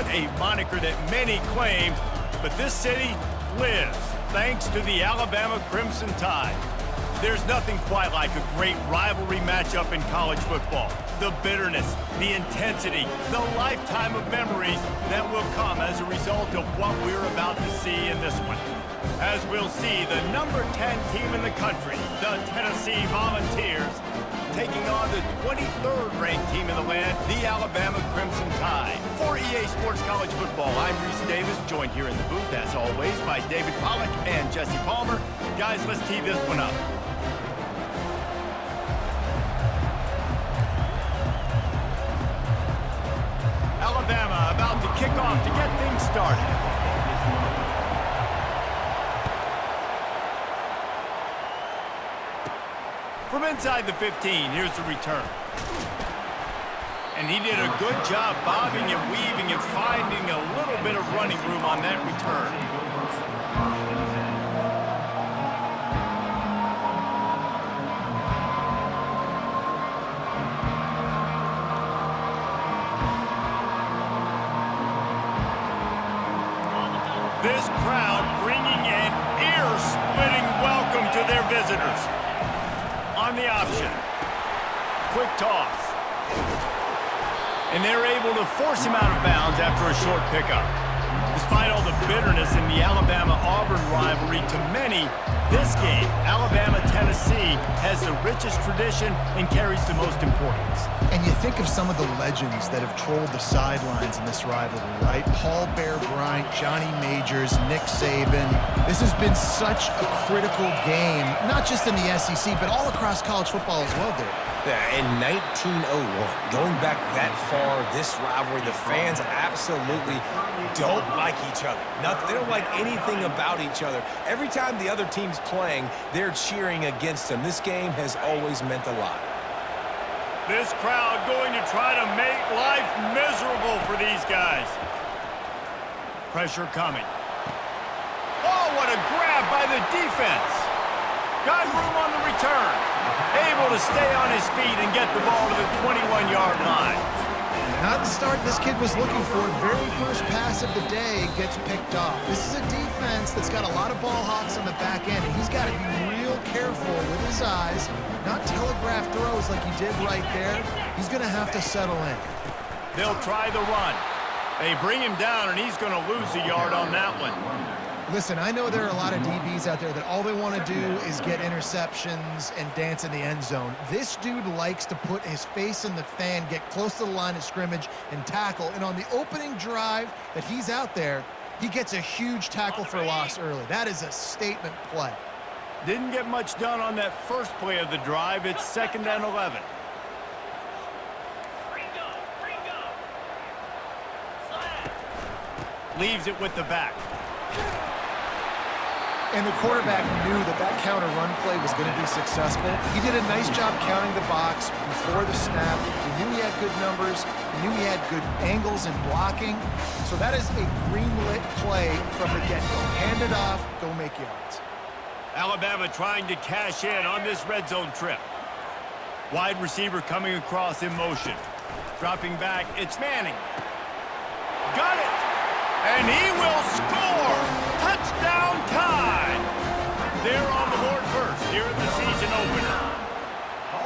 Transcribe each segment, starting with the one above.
a moniker that many claim, but this city lives thanks to the Alabama Crimson Tide. There's nothing quite like a great rivalry matchup in college football. The bitterness, the intensity, the lifetime of memories that will come as a result of what we're about to see in this one. As we'll see, the number 10 team in the country, the Tennessee Volunteers, taking on the 23rd ranked team in the land, the Alabama Crimson Tide. For EA Sports College Football, I'm Reese Davis, joined here in the booth, as always, by David Pollack and Jesse Palmer. Guys, let's tee this one up. Alabama about to kick off to get things started. From inside the 15, here's the return. And he did a good job bobbing and weaving and finding a little bit of running room on that return. This crowd bringing an ear-splitting welcome to their visitors. On the option. Quick toss. And they're able to force him out of bounds after a short pickup. Despite all the bitterness in the Alabama-Auburn rivalry, to many, this game, Alabama-Tennessee, has the richest tradition and carries the most importance. And you think of some of the legends that have trolled the sidelines in this rivalry, right? Paul Bear Bryant, Johnny Majors, Nick Saban. This has been such a critical game, not just in the SEC, but all across college football as well, dude. Yeah, in 1901, going back that far, this rivalry, the fans absolutely don't like each other. They don't like anything about each other. Every time the other team's playing, they're cheering against them. This game has always meant a lot. This crowd going to try to make life miserable for these guys. Pressure coming. Oh, what a grab by the defense. Got room on the return. Able to stay on his feet and get the ball to the 21-yard line. Not the start this kid was looking for. Very first pass of the day gets picked off. This is a defense that's got a lot of ball hawks on the back end, and he's got to be real careful with his eyes, not telegraph throws like he did right there. He's going to have to settle in. They'll try the run. They bring him down, and he's going to lose a yard on that one. Listen, I know there are a lot of DBs out there that all they want to do is get interceptions and dance in the end zone. This dude likes to put his face in the fan, get close to the line of scrimmage, and tackle. And on the opening drive that he's out there, he gets a huge tackle for loss early. That is a statement play. Didn't get much done on that first play of the drive. It's 2nd and 11. Leaves it with the back. And the quarterback knew that that counter run play was going to be successful. He did a nice job counting the box before the snap. He knew he had good numbers. He knew he had good angles and blocking. So that is a green-lit play from the get-go. Hand it off, go make yards. Alabama trying to cash in on this red zone trip. Wide receiver coming across in motion. Dropping back, it's Manning. Got it! And he will score! Touchdown Tide! They're on the board first here in the season opener.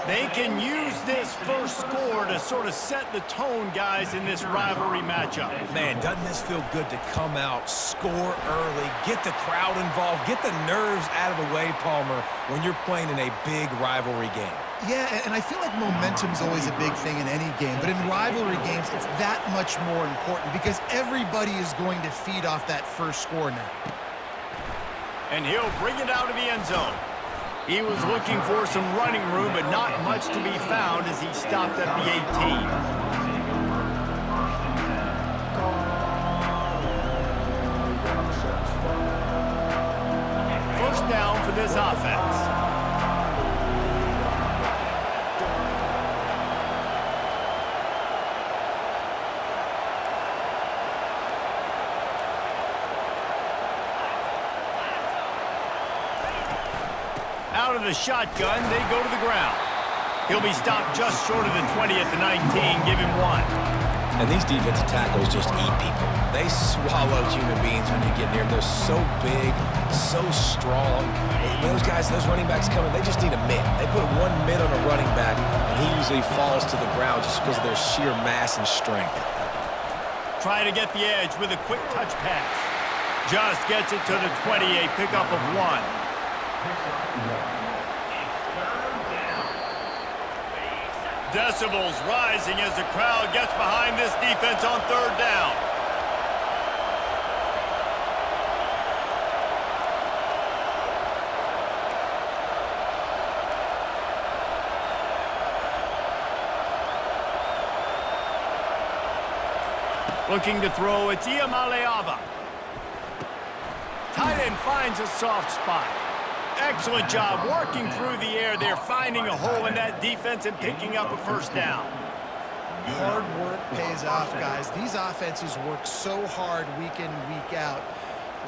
They can use this first score to sort of set the tone, guys, in this rivalry matchup. Man, doesn't this feel good to come out, score early, get the crowd involved, get the nerves out of the way, Palmer, when you're playing in a big rivalry game. Yeah, and I feel like momentum's always a big thing in any game, but in rivalry games, it's that much more important because everybody is going to feed off that first score now. And he'll bring it out of the end zone. He was looking for some running room, but not much to be found as he stopped at the 18. First down for this offense. Out of the shotgun, they go to the ground. He'll be stopped just short of the 20 at the 19. Give him 1. And these defensive tackles just eat people. They swallow human beings when you get near them. They're so big, so strong. When those guys, those running backs coming, they just need a mid. They put one mid on a running back, and he usually falls to the ground just because of their sheer mass and strength. Trying to get the edge with a quick touch pass. Just gets it to the 28, pickup of 1. Decibels rising as the crowd gets behind this defense on 3rd down. Looking to throw, it's Iamaleava. Tight end finds a soft spot. Excellent job working through the air there, finding a hole in that defense and picking up a 1st down. Hard work pays off, guys. These offenses work so hard week in, week out,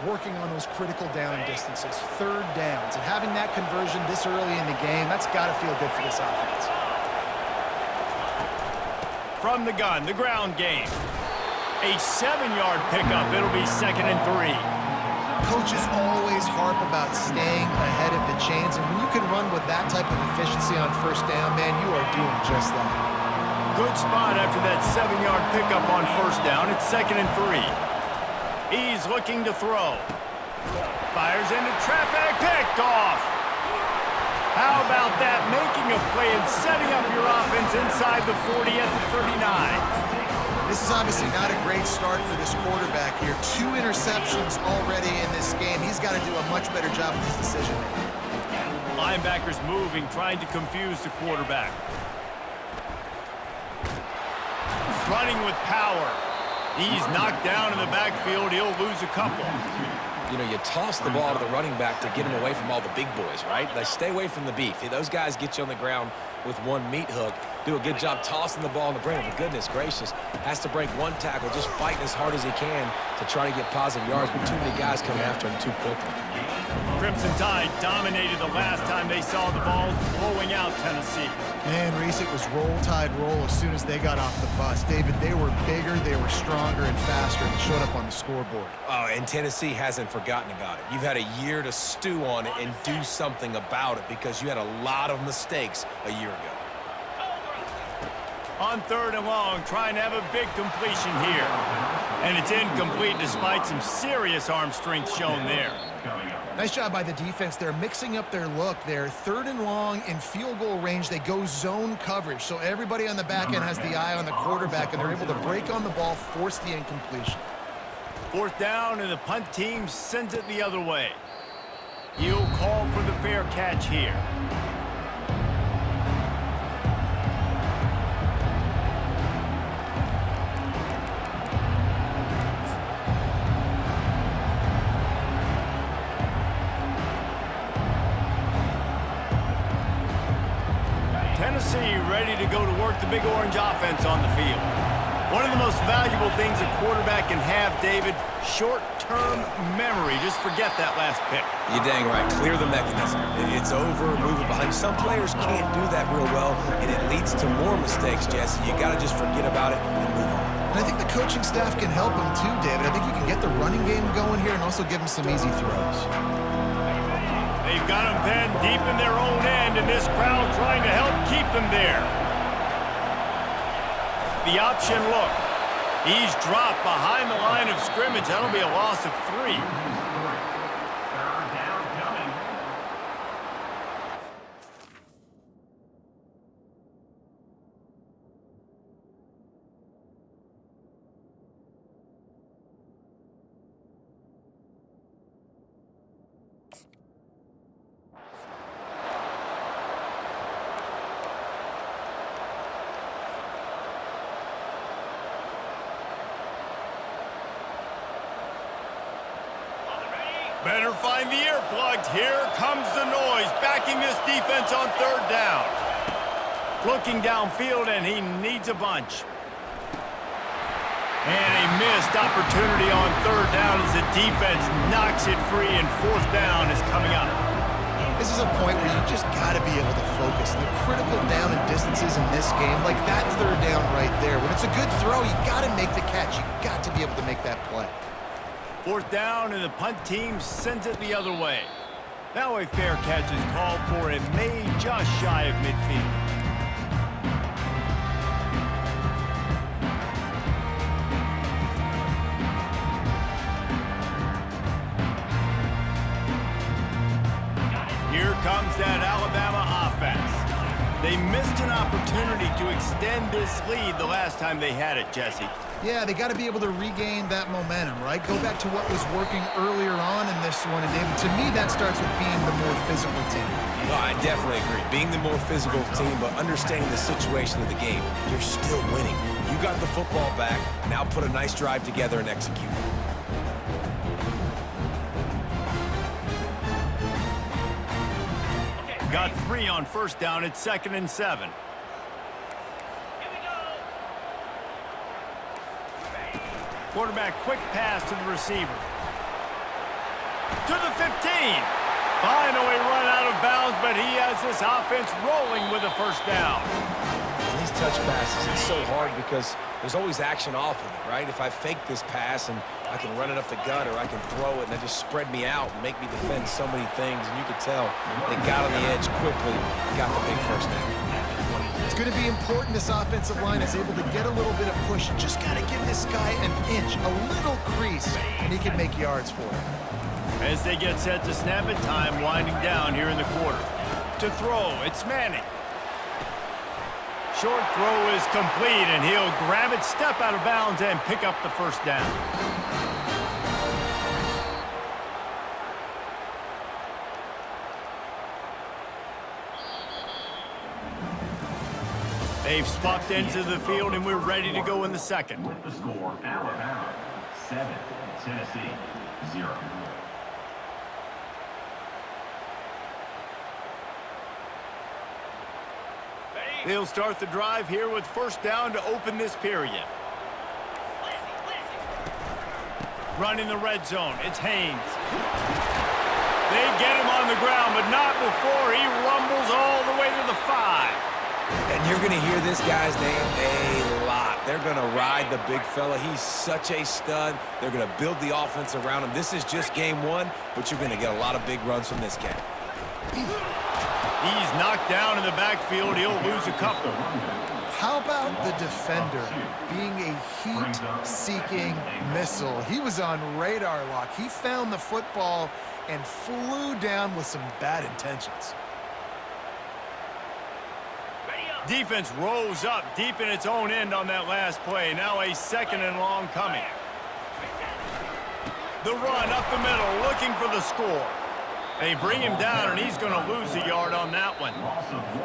working on those critical down distances, 3rd downs. And having that conversion this early in the game, that's got to feel good for this offense. From the gun, the ground game. A 7-yard pickup. It'll be 2nd and 3. Coaches always harp about staying ahead of the chains, and when you can run with that type of efficiency on 1st down, man, you are doing just that. Good spot after that 7-yard pickup on 1st down. It's 2nd and 3. He's looking to throw. Fires into traffic, picked off. How about that? Making a play and setting up your offense inside the 40 at the 39. This is obviously not a great start for this quarterback here. 2 interceptions already in this game. He's got to do a much better job with his decision-making. Linebackers moving, trying to confuse the quarterback. Running with power. He's knocked down in the backfield. He'll lose a couple. You know, you toss the ball to the running back to get him away from all the big boys, right? They stay away from the beef. Those guys get you on the ground with one meat hook. Do a good job tossing the ball in the brain. But goodness gracious, has to break 1 tackle, just fighting as hard as he can to try to get positive yards, but too many guys coming after him too quickly. Crimson Tide dominated the last time they saw the balls blowing out Tennessee. Man, Reese, it was roll, tide, roll as soon as they got off the bus. David, they were bigger, they were stronger and faster, and showed up on the scoreboard. Oh, and Tennessee hasn't forgotten about it. You've had a year to stew on it and do something about it because you had a lot of mistakes a year ago. On 3rd and long, trying to have a big completion here. And it's incomplete despite some serious arm strength shown there. Nice job by the defense. They're mixing up their look. They're 3rd and long in field goal range. They go zone coverage. So everybody on the back end has the eye on the quarterback, and they're able to break on the ball, force the incompletion. 4th down, and the punt team sends it the other way. He'll call for the fair catch here. Tennessee ready to go to work the Big Orange offense on the field. One of the most valuable things a quarterback can have, David, short-term memory. Just forget that last pick. You're dang right. Clear the mechanism. It's over, move it behind. Some players can't do that real well, and it leads to more mistakes, Jesse. You got to just forget about it and move on. And I think the coaching staff can help him too, David. I think you can get the running game going here and also give him some easy throws. They've got them pinned deep in their own end, and this crowd trying to help keep them there. The option look. He's dropped behind the line of scrimmage. That'll be a loss of 3. Better find the earplugs. Here comes the noise, backing this defense on 3rd down. Looking downfield, and he needs a bunch. And a missed opportunity on 3rd down as the defense knocks it free, and 4th down is coming up. This is a point where you just got to be able to focus. The critical down and distances in this game, like that third down right there. When it's a good throw, you got to make the catch. You got to be able to make that play. Fourth down, and the punt team sends it the other way. Now a fair catch is called for and made just shy of midfield. Here comes that Alabama offense. They missed an opportunity to extend this lead the last time they had it, Jesse. Yeah, they got to be able to regain that momentum, right? Go back to what was working earlier on in this one. And, David, to me, that starts with being the more physical team. No, I definitely agree. Being the more physical team, but understanding the situation of the game, you're still winning. You got the football back. Now put a nice drive together and execute. Got 3 on first down at 2nd and 7. Quarterback quick pass to the receiver. To the 15. Finally run out of bounds, but he has this offense rolling with a first down. And these touch passes, it's so hard because there's always action off of it, right? If I fake this pass and I can run it up the gut or I can throw it and they just spread me out and make me defend so many things, and you could tell they got on the edge quickly, got the big first down. It's going to be important this offensive line is able to get a little bit of push. You just got to give this guy an inch, a little crease, and he can make yards for it. As they get set to snap it, time winding down here in the quarter. To throw, it's Manning. Short throw is complete, and he'll grab it, step out of bounds, and pick up the first down. They've swapped into the field, and we're ready to go in the second. With the score, Alabama 7, Tennessee 0. They'll start the drive here with first down to open this period. Running the red zone, it's Haynes. They get him on the ground, but not before he rumbles all the way to the 5. And you're going to hear this guy's name a lot. They're going to ride the big fella. He's such a stud. They're going to build the offense around him. This is just game 1, but you're going to get a lot of big runs from this guy. He's knocked down in the backfield. He'll lose a couple. How about the defender being a heat-seeking missile? He was on radar lock. He found the football and flew down with some bad intentions. Defense rose up deep in its own end on that last play. Now a 2nd and long coming. The run up the middle, looking for the score. They bring him down, and he's going to lose a yard on that one.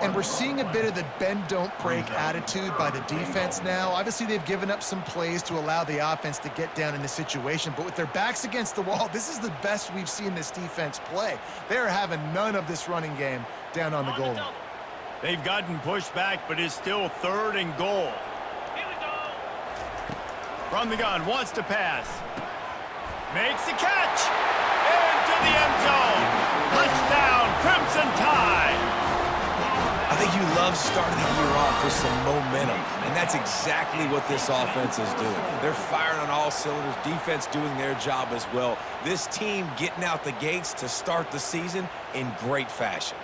And we're seeing a bit of the bend-don't-break attitude by the defense now. Obviously, they've given up some plays to allow the offense to get down in this situation. But with their backs against the wall, this is the best we've seen this defense play. They're having none of this running game down on the goal line. They've gotten pushed back, but it's still 3rd and goal. From the gun, wants to pass. Makes the catch. Into the end zone. Touchdown, Crimson Tide. I think you love starting the year off with some momentum, and that's exactly what this offense is doing. They're firing on all cylinders, defense doing their job as well. This team getting out the gates to start the season in great fashion.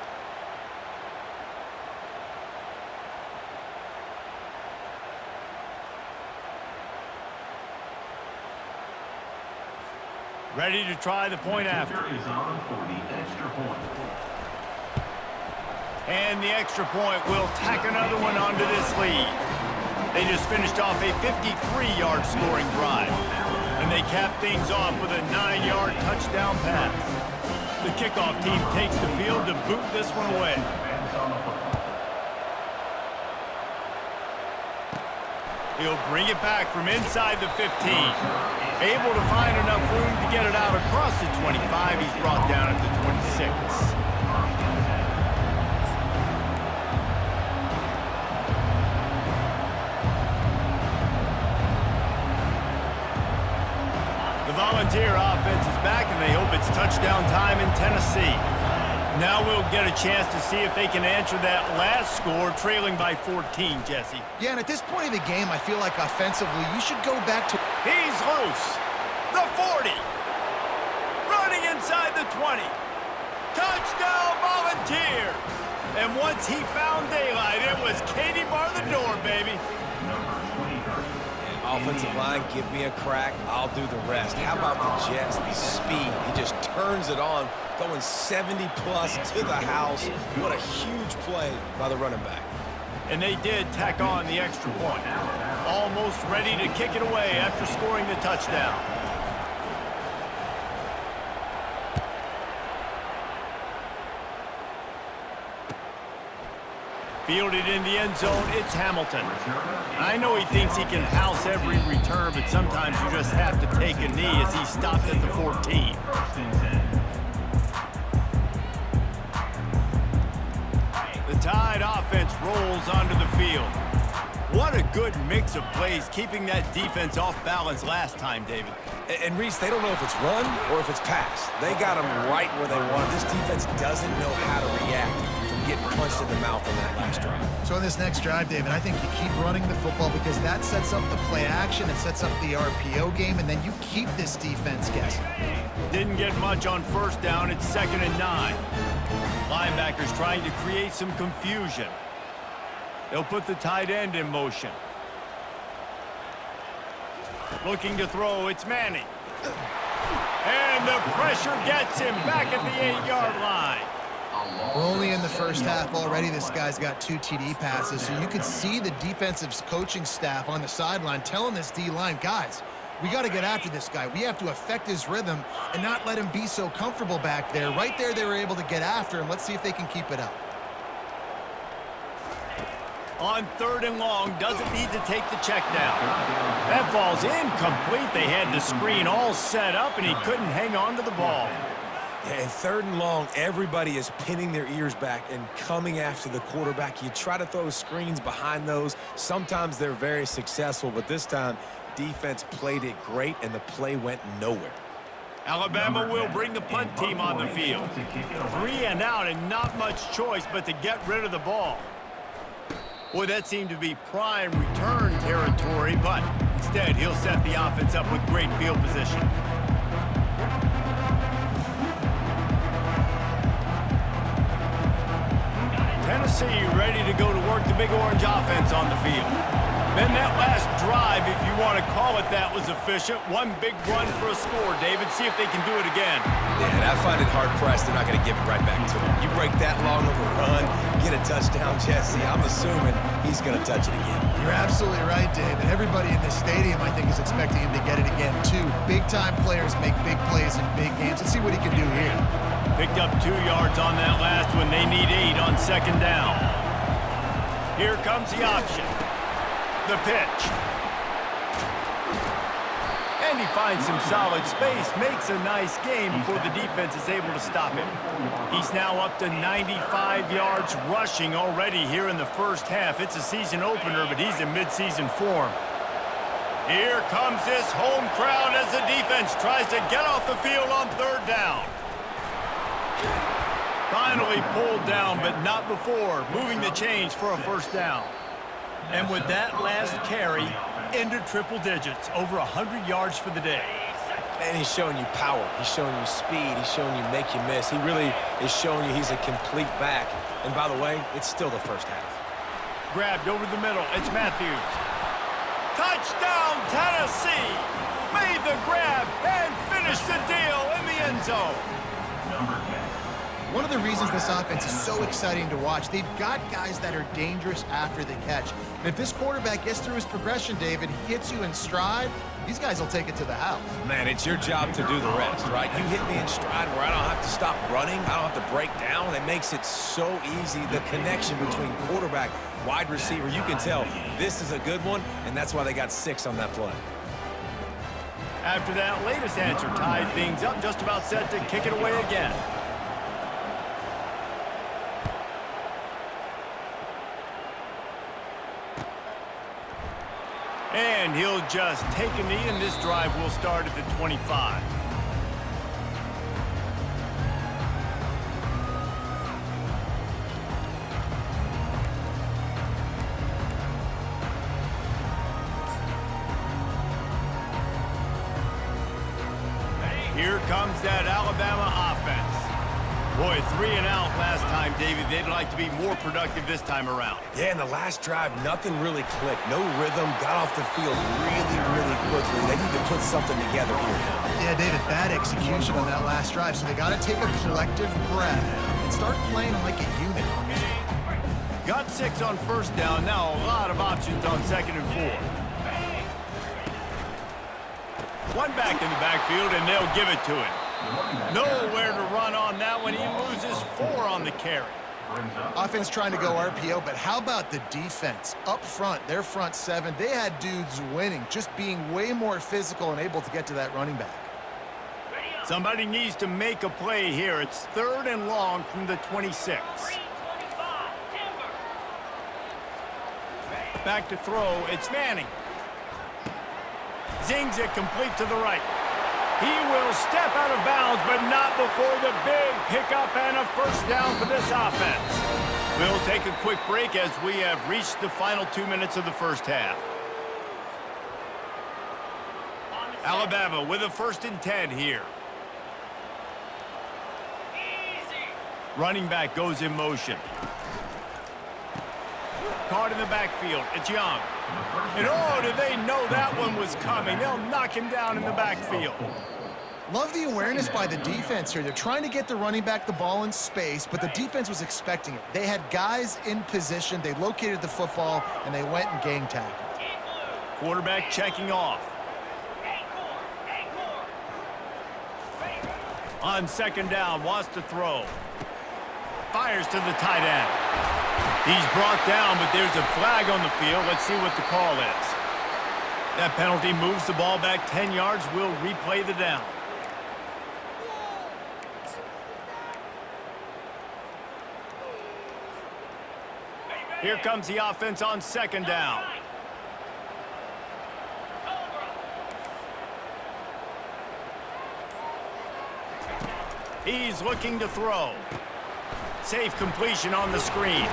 Ready to try the point after. Is on for the extra point. And the extra point will tack another one onto this lead. They just finished off a 53-yard scoring drive. And they cap things off with a 9-yard touchdown pass. The kickoff team takes the field to boot this one away. He'll bring it back from inside the 15. Able to find enough room to get it out across the 25. He's brought down at the 26. The Volunteer offense is back, and they hope it's touchdown time in Tennessee. Now we'll get a chance to see if they can answer that last score, trailing by 14, Jesse. Yeah, and at this point of the game, I feel like offensively, you should go back to... He's loose. The 40. Running inside the 20. Touchdown, Volunteers. And once he found daylight, it was Katie bar the door, baby. Offensive line, give me a crack, I'll do the rest. How about the Jets, the speed? He just turns it on, going 70-plus to the house. What a huge play by the running back. And they did tack on the extra point. Almost ready to kick it away after scoring the touchdown. Fielded in the end zone, it's Hamilton. I know he thinks he can house every return, but sometimes you just have to take a knee as he stopped at the 14. The Tide offense rolls onto the field. What a good mix of plays, keeping that defense off balance last time, David. And Reese, they don't know if it's run or if it's pass. They got them right where they want. This defense doesn't know how to react from getting punched in the mouth on that last drive. So in this next drive, David, I think you keep running the football because that sets up the play action, it sets up the RPO game, and then you keep this defense guessing. Didn't get much on first down. It's 2nd and 9. Linebackers trying to create some confusion. They'll put the tight end in motion. Looking to throw, it's Manning. And the pressure gets him back at the 8-yard line. We're only in the first half already. This guy's got 2 TD passes, so you could see the defensive coaching staff on the sideline telling this D-line, guys, we got to get after this guy. We have to affect his rhythm and not let him be so comfortable back there. Right there, they were able to get after him. Let's see if they can keep it up. On 3rd and long, doesn't need to take the check down. That ball's incomplete. They had the screen all set up, and he couldn't hang on to the ball. And 3rd and long, everybody is pinning their ears back and coming after the quarterback. You try to throw screens behind those. Sometimes they're very successful, but this time, defense played it great, and the play went nowhere. Alabama will bring the punt team on the field. 3 and out, and not much choice but to get rid of the ball. Boy, that seemed to be prime return territory, but instead he'll set the offense up with great field position. Tennessee ready to go to work the Big Orange offense on the field. Then that last drive, if you want to call it that, was efficient. One big run for a score, David. See if they can do it again. Yeah, and I find it hard-pressed they're not going to give it right back to him. You break that long of a run, get a touchdown, Jesse, I'm assuming he's going to touch it again. You're absolutely right, David. Everybody in this stadium, I think, is expecting him to get it again, too. Big-time players make big plays in big games. Let's see what he can do here. Picked up 2 yards on that last one. They need 8 on 2nd down. Here comes the option. The pitch. And he finds some solid space, makes a nice game before the defense is able to stop him. He's now up to 95 yards rushing already here in the first half. It's a season opener, but he's in midseason form. Here comes this home crowd as the defense tries to get off the field on 3rd down. Finally pulled down, but not before, moving the chains for a 1st down. And with that last carry, into triple digits, over 100 yards for the day. And he's showing you power. He's showing you speed. He's showing you make you miss. He really is showing you he's a complete back. And by the way, it's still the first half. Grabbed over the middle. It's Matthews. Touchdown, Tennessee! Made the grab and finished the deal in the end zone. One of the reasons this offense is so exciting to watch, they've got guys that are dangerous after the catch. And if this quarterback gets through his progression, David, hits you in stride, these guys will take it to the house. Man, it's your job to do the rest, right? You hit me in stride where I don't have to stop running. I don't have to break down. It makes it so easy. The connection between quarterback, wide receiver, you can tell this is a good one, and that's why they got 6 on that play. After that latest answer tied things up, just about set to kick it away again. And he'll just take a knee, and this drive will start at the 25. Here comes that Alabama offense. Boy, 3 and out last time, David. They'd like to be more productive this time around. Yeah, in the last drive, nothing really clicked. No rhythm, got off the field really, really quickly. They need to put something together here. Yeah, David, bad execution on that last drive, so they got to take a collective breath and start playing like a unit on this one. Got 6 on first down. Now a lot of options on 2nd and 4. One back in the backfield, and they'll give it to him. Nowhere to run on that one. He loses 4 on the carry. Offense trying to go RPO, but how about the defense? Up front, their front 7, they had dudes winning, just being way more physical and able to get to that running back. Somebody needs to make a play here. It's 3rd and long from the 26. Back to throw. It's Manning. Zings it complete to the right. He will step out of bounds, but not before the big pickup and a first down for this offense. We'll take a quick break as we have reached the final 2 minutes of the first half. Alabama with a 1st and 10 here. Running back goes in motion. Caught in the backfield. It's Young. And oh, did they know that one was coming? They'll knock him down in the backfield. Love the awareness by the defense here. They're trying to get the running back the ball in space, but the defense was expecting it. They had guys in position. They located the football, and they went and gang tackled. Quarterback checking off. On 2nd down, wants to throw. Fires to the tight end. He's brought down, but there's a flag on the field. Let's see what the call is. That penalty moves the ball back 10 yards. We'll replay the down. Here comes the offense on 2nd down. He's looking to throw. Safe completion on the screen.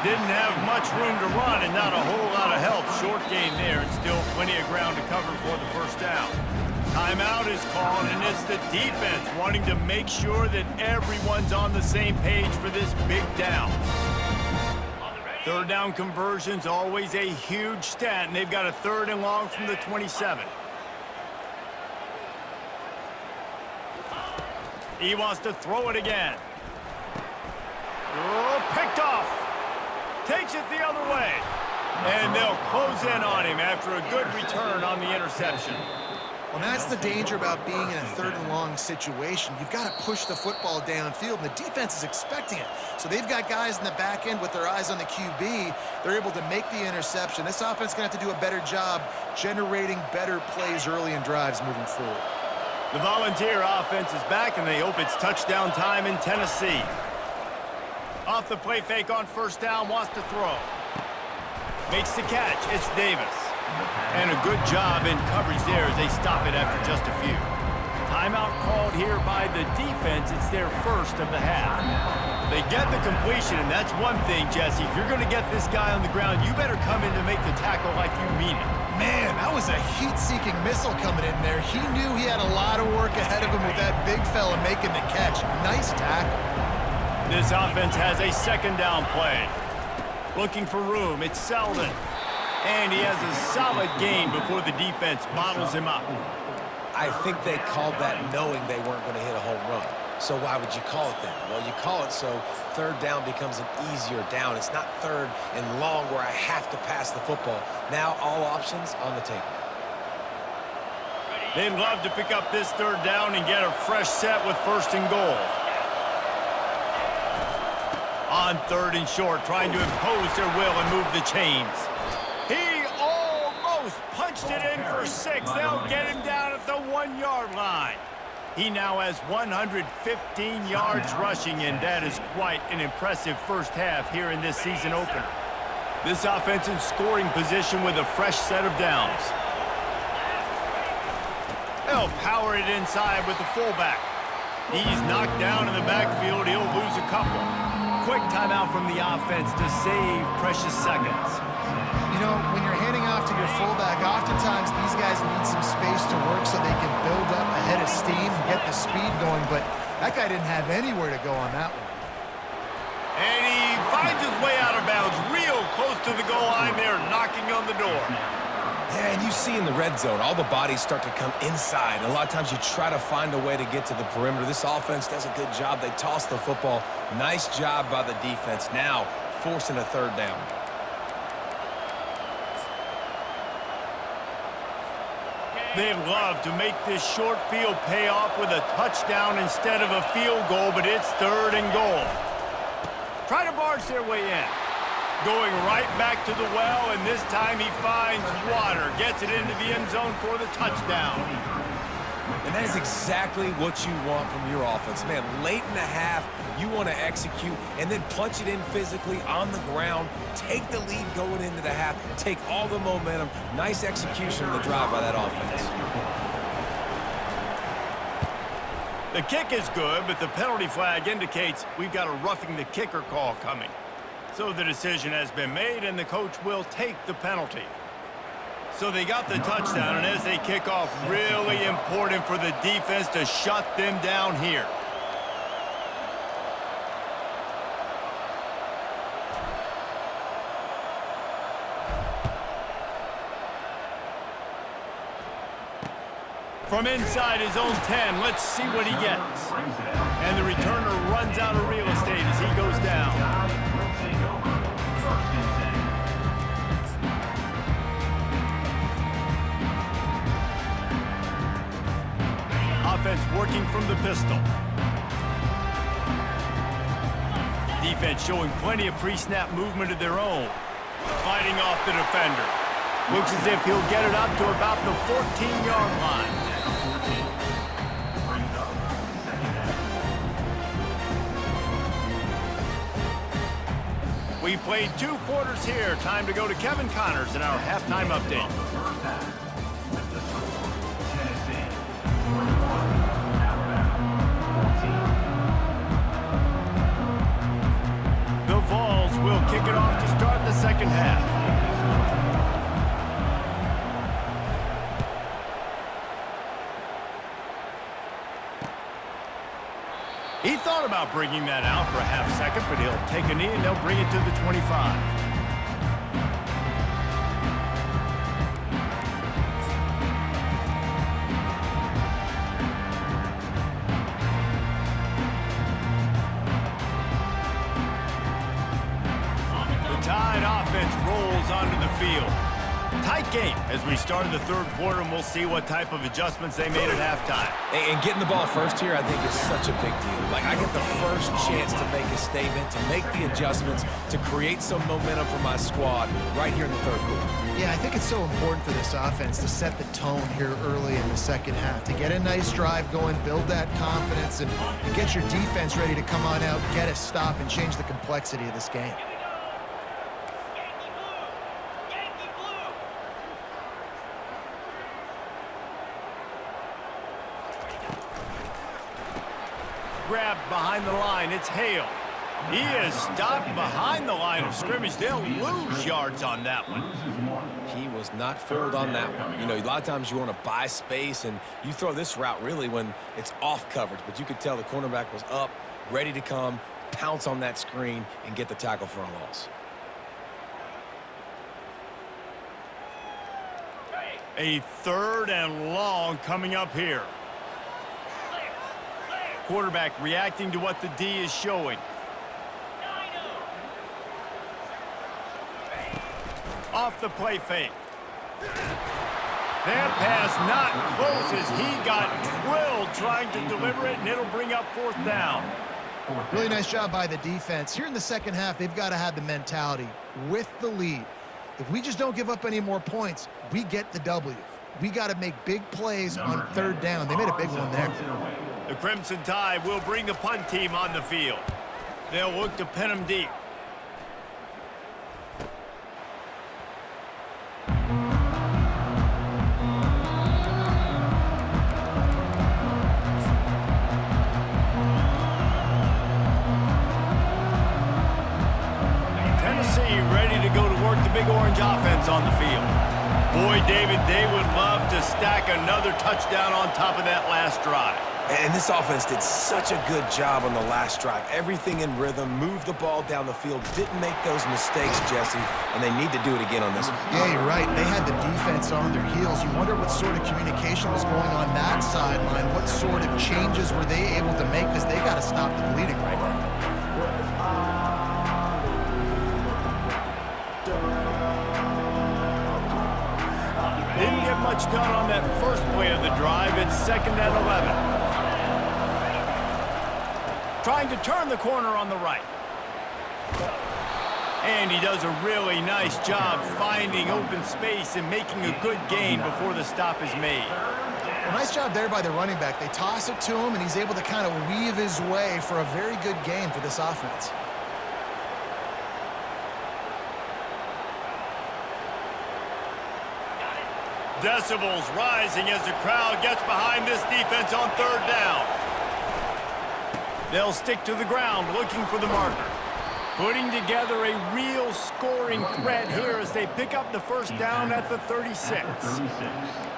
Didn't have much room to run and not a whole lot of help. Short gain there and still plenty of ground to cover for the first down. Timeout is called, and it's the defense wanting to make sure that everyone's on the same page for this big down. 3rd down conversion's always a huge stat, and they've got a 3rd and long from the 27. He wants to throw it again. Oh, picked off. Takes it the other way. And they'll close in on him after a good return on the interception. Well, that's the danger about being in a 3rd and long situation. You've got to push the football downfield, and the defense is expecting it. So they've got guys in the back end with their eyes on the QB. They're able to make the interception. This offense is going to have to do a better job generating better plays early in drives moving forward. The Volunteer offense is back, and they hope it's touchdown time in Tennessee. Off the play fake on 1st down, wants to throw. Makes the catch. It's Davis. And a good job in coverage there as they stop it after just a few. Timeout called here by the defense. It's their 1st of the half. They get the completion, and that's one thing, Jesse. If you're going to get this guy on the ground, you better come in to make the tackle like you mean it. Man, that was a heat-seeking missile coming in there. He knew he had a lot of work ahead of him with that big fella making the catch. Nice tackle. This offense has a 2nd down play. Looking for room, it's Selden. And he has a solid gain before the defense bottles him up. I think they called that knowing they weren't going to hit a home run. So why would you call it that? Well, you call it so 3rd down becomes an easier down. It's not 3rd and long where I have to pass the football. Now all options on the table. They'd love to pick up this 3rd down and get a fresh set with 1st and goal. On 3rd and short, trying to impose their will and move the chains. He almost punched it in for 6. They'll get him down at the 1-yard line. He now has 115 yards rushing, and that is quite an impressive first half here in this season opener. This offense in scoring position with a fresh set of downs. They'll power it inside with the fullback. He's knocked down in the backfield. He'll lose a couple. Quick timeout from the offense to save precious seconds. You know, when you're handing off to your fullback, oftentimes these guys need some space to work so they can build up a head of steam. getting his speed going, but that guy didn't have anywhere to go on that one. And he finds his way out of bounds real close to the goal line there, knocking on the door. Yeah, and you see in the red zone, all the bodies start to come inside. A lot of times you try to find a way to get to the perimeter. This offense does a good job. They toss the football. Nice job by the defense. Now forcing a third down. They'd love to make this short field pay off with a touchdown instead of a field goal, but it's 3rd and goal. Try to barge their way in. Going right back to the well, and this time he finds water. Gets it into the end zone for the touchdown. And that is exactly what you want from your offense. Man, late in the half, you want to execute and then punch it in physically on the ground. Take the lead going into the half. Take all the momentum. Nice execution of the drive by that offense. The kick is good, but the penalty flag indicates we've got a roughing the kicker call coming. So the decision has been made, and the coach will take the penalty. So they got the touchdown, and as they kick off, really important for the defense to shut them down here. From inside his own 10, let's see what he gets. And the returner runs out of real estate as he goes down. Offense working from the pistol. Defense showing plenty of pre-snap movement of their own. Fighting off the defender. Looks as if he'll get it up to about the 14-yard line. We played 2 quarters here. Time to go to Kevin Connors in our halftime update. The Vols will kick it off to start the second half. He thought about bringing that out for a half second, but he'll take a knee and they'll bring it to the 25. Offense rolls onto the field. Tight game as we started the 3rd quarter, and we'll see what type of adjustments they made at halftime. And getting the ball first here, I think, is such a big deal. Like, I get the first chance to make a statement, to make the adjustments, to create some momentum for my squad right here in the 3rd quarter. Yeah, I think it's so important for this offense to set the tone here early in the second half, to get a nice drive going, build that confidence, and get your defense ready to come on out, get a stop, and change the complexity of this game. Grabbed behind the line, it's Hale. He is stopped behind the line of scrimmage. They'll lose yards on that one. He was not fooled on that one. You know, a lot of times you want to buy space, and you throw this route really when it's off coverage. But you could tell the cornerback was up, ready to come, pounce on that screen, and get the tackle for a loss. A 3rd and long coming up here. Quarterback reacting to what the D is showing. Off the play fake. That pass not close as he got drilled trying to deliver it, and it'll bring up 4th down. Really nice job by the defense. Here in the second half, they've got to have the mentality with the lead. If we just don't give up any more points, we get the W. We got to make big plays on 3rd down. They made a big one there. The Crimson Tide will bring the punt team on the field. They'll look to pin them deep. Tennessee ready to go to work the Big Orange offense on the field. Boy, David, they would love to stack another touchdown on top of that last drive. And this offense did such a good job on the last drive. Everything in rhythm, moved the ball down the field, didn't make those mistakes, Jesse, and they need to do it again on this one. Yeah, you're right. They had the defense on their heels. You wonder what sort of communication was going on that sideline. What sort of changes were they able to make, because they got to stop the bleeding right now. Didn't get much done on that first play of the drive. It's 2nd and 11. Trying to turn the corner on the right. And he does a really nice job finding open space and making a good gain before the stop is made. Well, nice job there by the running back. They toss it to him, and he's able to kind of weave his way for a very good gain for this offense. Decibels rising as the crowd gets behind this defense on 3rd down. They'll stick to the ground looking for the marker. Putting together a real scoring threat here as they pick up the first down at the 36.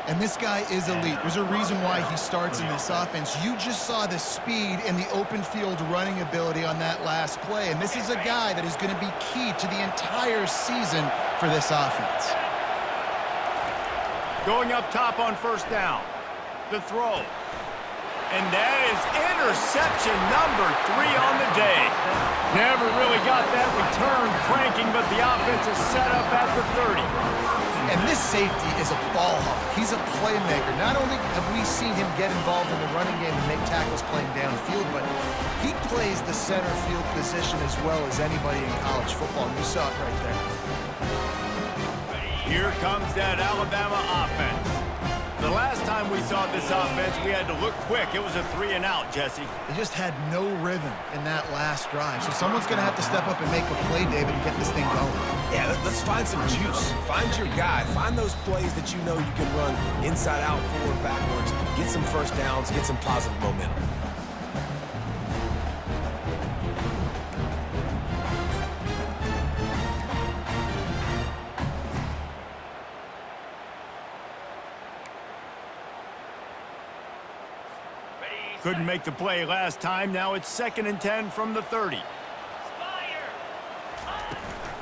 And this guy is elite. There's a reason why he starts in this offense. You just saw the speed and the open field running ability on that last play. And this is a guy that is going to be key to the entire season for this offense. Going up top on 1st down. The throw. And that is interception number 3 on the day. Never really got that return cranking, but the offense is set up at the 30. And this safety is a ball hawk. He's a playmaker. Not only have we seen him get involved in the running game and make tackles playing downfield, but he plays the center field position as well as anybody in college football. You saw it right there. Here comes that Alabama offense. The last time we saw this offense, we had to look quick. It was a 3-and-out, Jesse. They just had no rhythm in that last drive. So someone's going to have to step up and make a play, David, and get this thing going. Yeah, let's find some juice. Find your guy. Find those plays that you know you can run inside out, forward, backwards. Get some first downs. Get some positive momentum. Couldn't make the play last time. Now it's 2nd and 10 from the 30.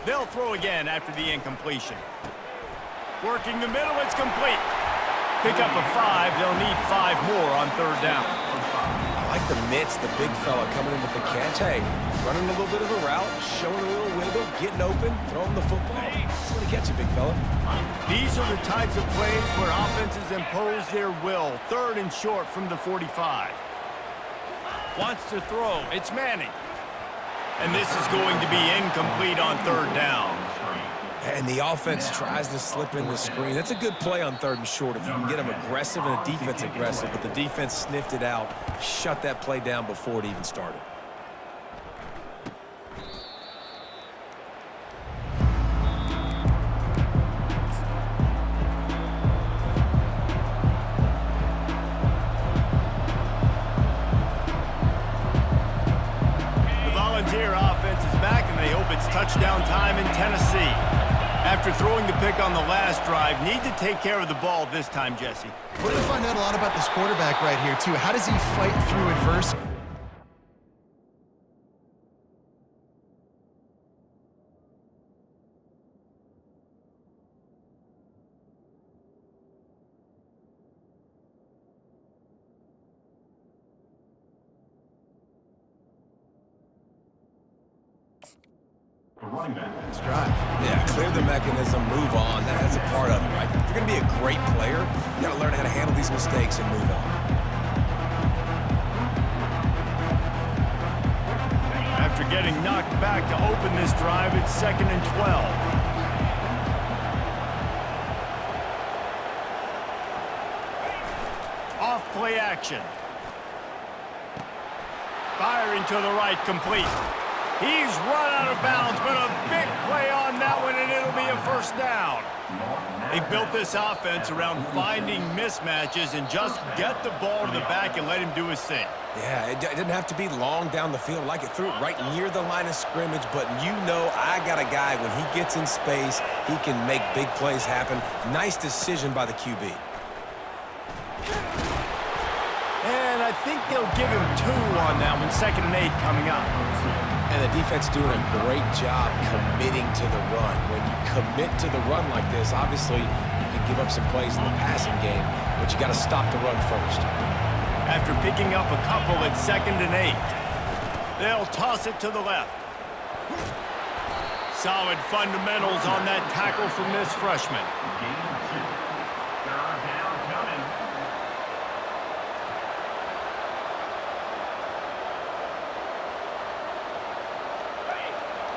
They'll throw again after the incompletion. Working the middle, it's complete. Pick up a 5. They'll need 5 more on 3rd down. I like the mitts, the big fella coming in with the catch. Hey, running a little bit of a route, showing a little wiggle, getting open, throwing the football. That's what he gets you, big fella. These are the types of plays where offenses impose their will. 3rd and short from the 45. Wants to throw. It's Manning. And this is going to be incomplete on 3rd down. And the offense tries to slip in the screen. That's a good play on 3rd and short if you can get them aggressive and the defense aggressive. But the defense sniffed it out, shut that play down before it even started. Touchdown time in Tennessee. After throwing the pick on the last drive, need to take care of the ball this time, Jesse. We're going to find out a lot about this quarterback right here, too. How does he fight through adversity? Running back. Let's drive. Yeah, clear the mechanism, move on. That's a part of it, right? If you're going to be a great player, you got to learn how to handle these mistakes and move on. After getting knocked back to open this drive, it's 2nd and 12. Off play action. Firing to the right, complete. He's run out of bounds, but a big play on that one, and it'll be a first down. They've built this offense around finding mismatches and just get the ball to the back and let him do his thing. Yeah, it didn't have to be long down the field. Like it threw it right near the line of scrimmage, but you know I got a guy, when he gets in space, he can make big plays happen. Nice decision by the QB. And I think they'll give him 2 on that one, 2nd and 8 coming up. And the defense doing a great job committing to the run. When you commit to the run like this, obviously you can give up some plays in the passing game, but you got to stop the run first. After picking up a couple at 2nd and 8, they'll toss it to the left. Solid fundamentals on that tackle from this freshman.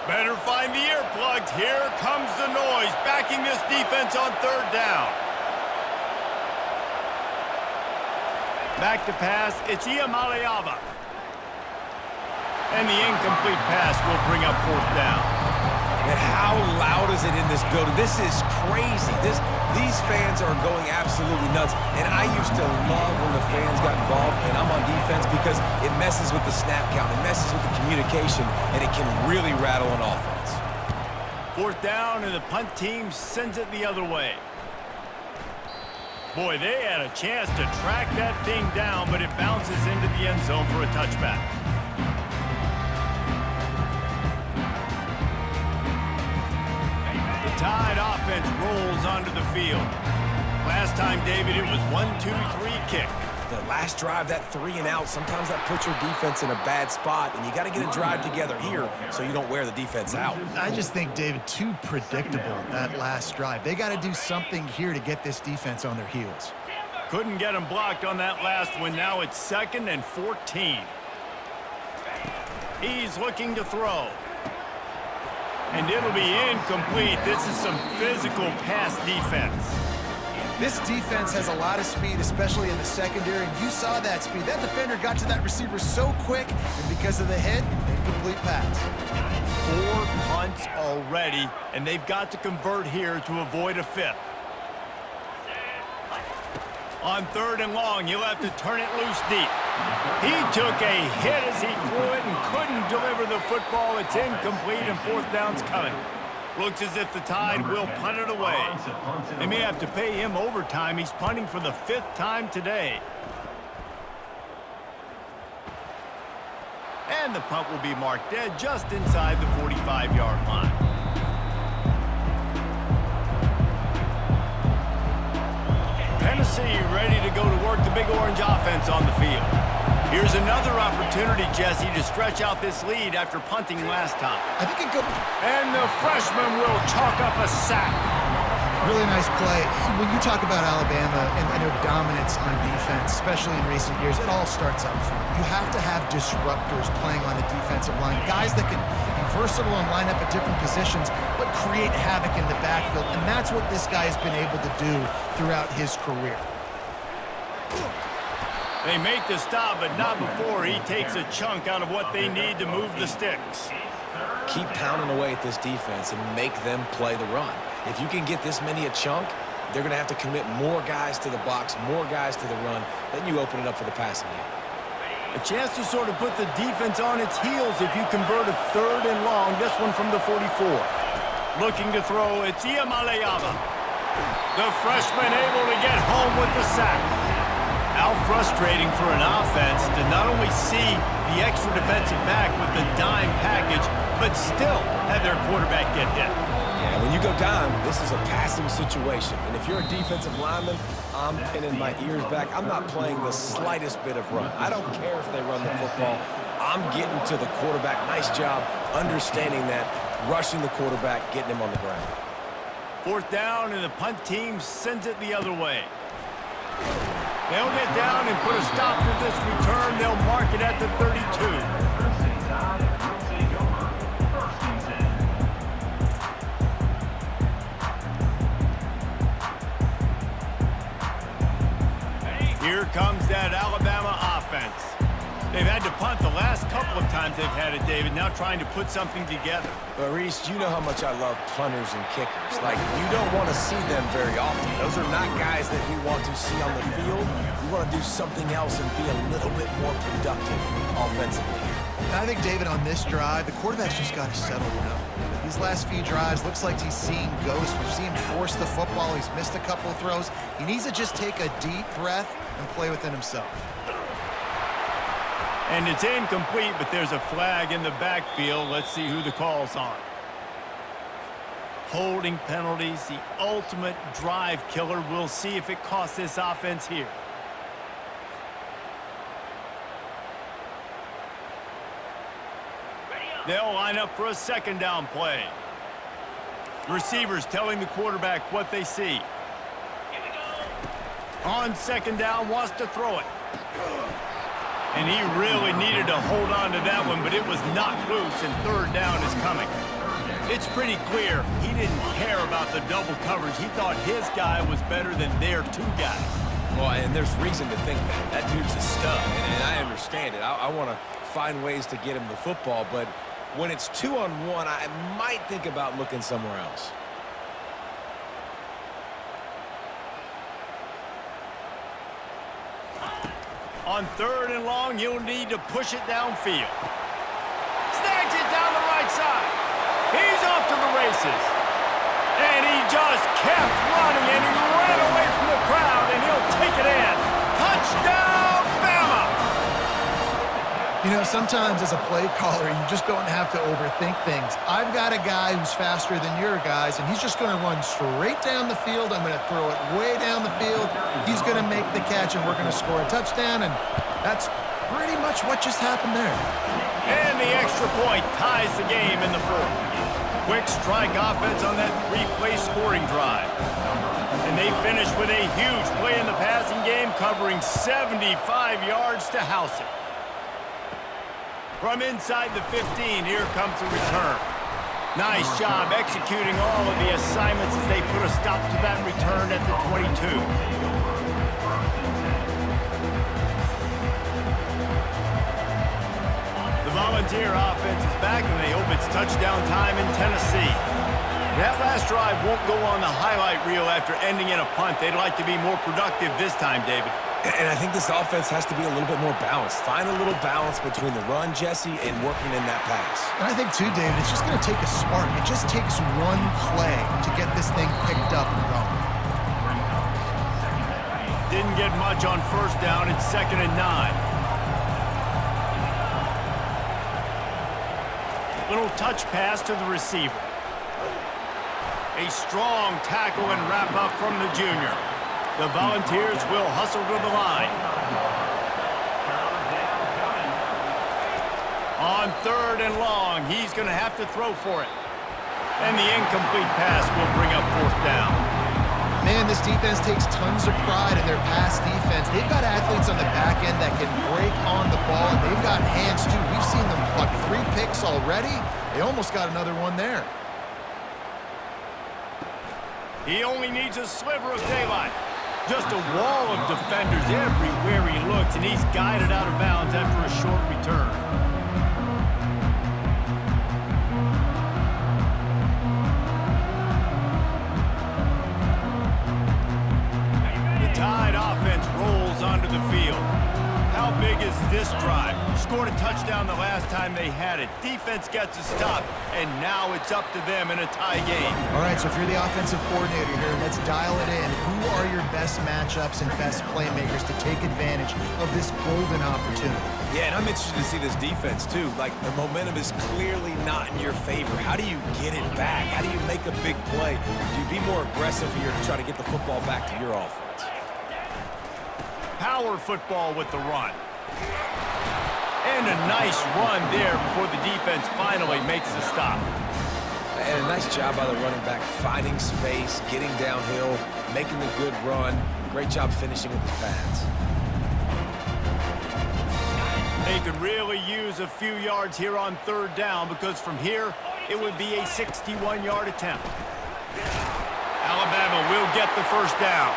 Better find the earplugs. Here comes the noise, backing this defense on 3rd down. Back to pass, it's Iamaleava. And the incomplete pass will bring up 4th down. And how loud is it in this building? This is crazy. These fans are going absolutely nuts. And I used to love when the fans got involved, and I'm on defense, because it messes with the snap count, it messes with the communication, and it can really rattle an offense. 4th down, and the punt team sends it the other way. Boy, they had a chance to track that thing down, but it bounces into the end zone for a touchback. The Tide offense rolls onto the field. Last time, David, it was 1-2-3 kick. The last drive, that 3 and out, sometimes that puts your defense in a bad spot, and you got to get a drive together here so you don't wear the defense out. I just think, David, too predictable, that last drive. They got to do something here to get this defense on their heels. Couldn't get him blocked on that last one. Now it's 2nd and 14. He's looking to throw. And it'll be incomplete. This is some physical pass defense. This defense has a lot of speed, especially in the secondary, and you saw that speed. That defender got to that receiver so quick, and because of the hit, incomplete pass. 4 punts already, and they've got to convert here to avoid a 5th. On 3rd and long, you'll have to turn it loose deep. He took a hit as he threw it and couldn't deliver the football. It's incomplete, and 4th down's coming. Looks as if the Tide will punt it away. They may have to pay him overtime. He's punting for the 5th time today. And the punt will be marked dead just inside the 45-yard line. Tennessee ready to go to work the Big Orange offense on the field. Here's another opportunity, Jesse, to stretch out this lead after punting last time. I think it goes. And the freshman will chalk up a sack. Really nice play. When you talk about Alabama and their dominance on defense, especially in recent years, it all starts up front. You have to have disruptors playing on the defensive line, guys that can be versatile and line up at different positions, but create havoc in the backfield, and that's what this guy has been able to do throughout his career. They make the stop, but not before he takes a chunk out of what they need to move the sticks. Keep pounding away at this defense and make them play the run. If you can get this many a chunk, they're going to have to commit more guys to the box, more guys to the run. Then you open it up for the passing game. A chance to sort of put the defense on its heels if you convert a 3rd and long. This one from the 44. Looking to throw, it's Iamaleava. The freshman able to get home with the sack. How frustrating for an offense to not only see the extra defensive back with the dime package, but still have their quarterback get hit. Yeah, when you go down, this is a passing situation. And if you're a defensive lineman, I'm pinning my ears back. I'm not playing the slightest bit of run. I don't care if they run the football. I'm getting to the quarterback. Nice job understanding that, rushing the quarterback, getting him on the ground. 4th down, and the punt team sends it the other way. They'll get down and put a stop to this return. They'll mark it at the 32. Here comes that Alabama offense. They've had to punt the last couple of times they've had it, David, now trying to put something together. But, Reese, you know how much I love punters and kickers. Like, you don't want to see them very often. Those are not guys that we want to see on the field. We want to do something else and be a little bit more productive offensively. And I think, David, on this drive, the quarterback's just got to settle down. These last few drives, looks like he's seeing ghosts. We've seen him force the football. He's missed a couple of throws. He needs to just take a deep breath and play within himself. And it's incomplete, but there's a flag in the backfield. Let's see who the call's on. Holding penalties, the ultimate drive killer. We'll see if it costs this offense here. They'll line up for a second down play. Receivers telling the quarterback what they see. On second down, wants to throw it. And he really needed to hold on to that one, but it was knocked loose, and third down is coming. It's pretty clear he didn't care about the double coverage. He thought his guy was better than their two guys. Well, and there's reason to think that. That dude's a stud, and I understand it. I want to find ways to get him the football, but when it's 2-on-1, I might think about looking somewhere else. On third and long, you'll need to push it downfield. Snags it down the right side. He's off to the races. And he just kept running, and he ran away from the crowd, and he'll take it in. Touchdown, Bama! You know, sometimes as a play caller, you just don't have to overthink things. I've got a guy who's faster than your guys, and he's just going to run straight down the field. I'm going to throw it way down the field. He's going to make the catch, and we're going to score a touchdown, and that's pretty much what just happened there. And the extra point ties the game in the fourth. Quick strike offense on that three-play scoring drive. And they finish with a huge play in the passing game, covering 75 yards to house it. From inside the 15, here comes the return. Nice job executing all of the assignments as they put a stop to that return at the 22. The Volunteer offense is back, and they hope it's touchdown time in Tennessee. That last drive won't go on the highlight reel after ending in a punt. They'd like to be more productive this time, David. And I think this offense has to be a little bit more balanced. Find a little balance between the run, Jesse, and working in that pass. And I think, too, David, it's just going to take a spark. It just takes one play to get this thing picked up and going. Didn't get much on first down. It's 2nd and 9. Little touch pass to the receiver. A strong tackle and wrap up from the junior. The Volunteers will hustle to the line. On third and long, he's going to have to throw for it. And the incomplete pass will bring up fourth down. Man, this defense takes tons of pride in their pass defense. They've got athletes on the back end that can break on the ball, and they've got hands, too. We've seen them pluck 3 picks already. They almost got another one there. He only needs a sliver of daylight. Just a wall of defenders everywhere he looks, and he's guided out of bounds after a short return. The Tide offense rolls onto the field. How big is this drive? Scored a touchdown the last time they had it. Defense gets a stop, and now it's up to them in a tie game. All right, so if you're the offensive coordinator here, let's dial it in. Who are your best matchups and best playmakers to take advantage of this golden opportunity? Yeah, and I'm interested to see this defense, too. Like, the momentum is clearly not in your favor. How do you get it back? How do you make a big play? Do you be more aggressive here to try to get the football back to your offense? Power football with the run. And a nice run there before the defense finally makes the stop. And a nice job by the running back, finding space, getting downhill, making the good run. Great job finishing with his pads. They could really use a few yards here on third down, because from here, it would be a 61-yard attempt. Alabama will get the first down.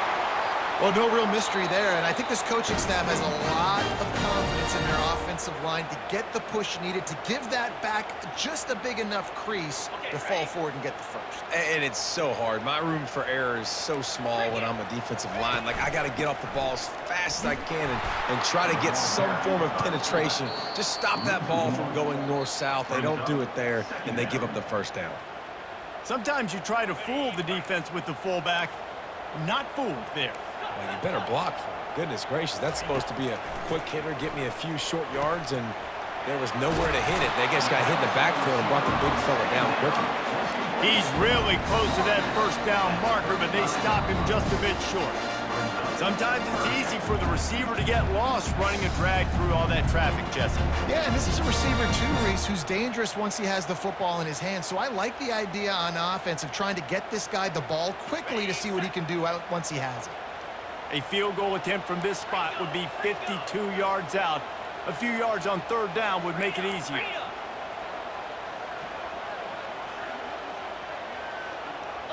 Well, no real mystery there, and I think this coaching staff has a lot of confidence in their offense offensive line to get the push needed to give that back just a big enough crease to fall forward and get the first. And it's so hard. My room for error is so small when I'm a defensive line. Like, I got to get off the ball as fast as I can and try to get some form of penetration. Just stop that ball from going north-south. They don't do it there, and they give up the first down. Sometimes you try to fool the defense with the fullback. Not fooled there. Well, you better block for it. Goodness gracious, that's supposed to be a quick hitter, get me a few short yards, and there was nowhere to hit it. They just got hit in the backfield and brought the big fella down quickly. He's really close to that first down marker, but they stop him just a bit short. Sometimes it's easy for the receiver to get lost running a drag through all that traffic, Jesse. Yeah, and this is a receiver too, Reese, who's dangerous once he has the football in his hands. So I like the idea on offense of trying to get this guy the ball quickly to see what he can do once he has it. A field goal attempt from this spot would be 52 yards out. A few yards on third down would make it easier.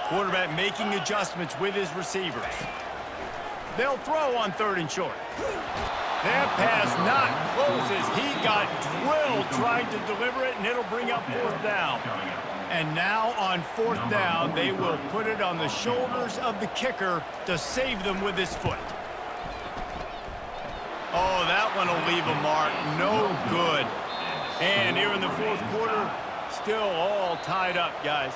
Quarterback making adjustments with his receivers. They'll throw on third and short. That pass not close as he got drilled trying to deliver it, and it'll bring up fourth down. And now on fourth down, they will put it on the shoulders of the kicker to save them with his foot. Oh, that one will leave a mark. No good. And here in the fourth quarter, still all tied up, guys.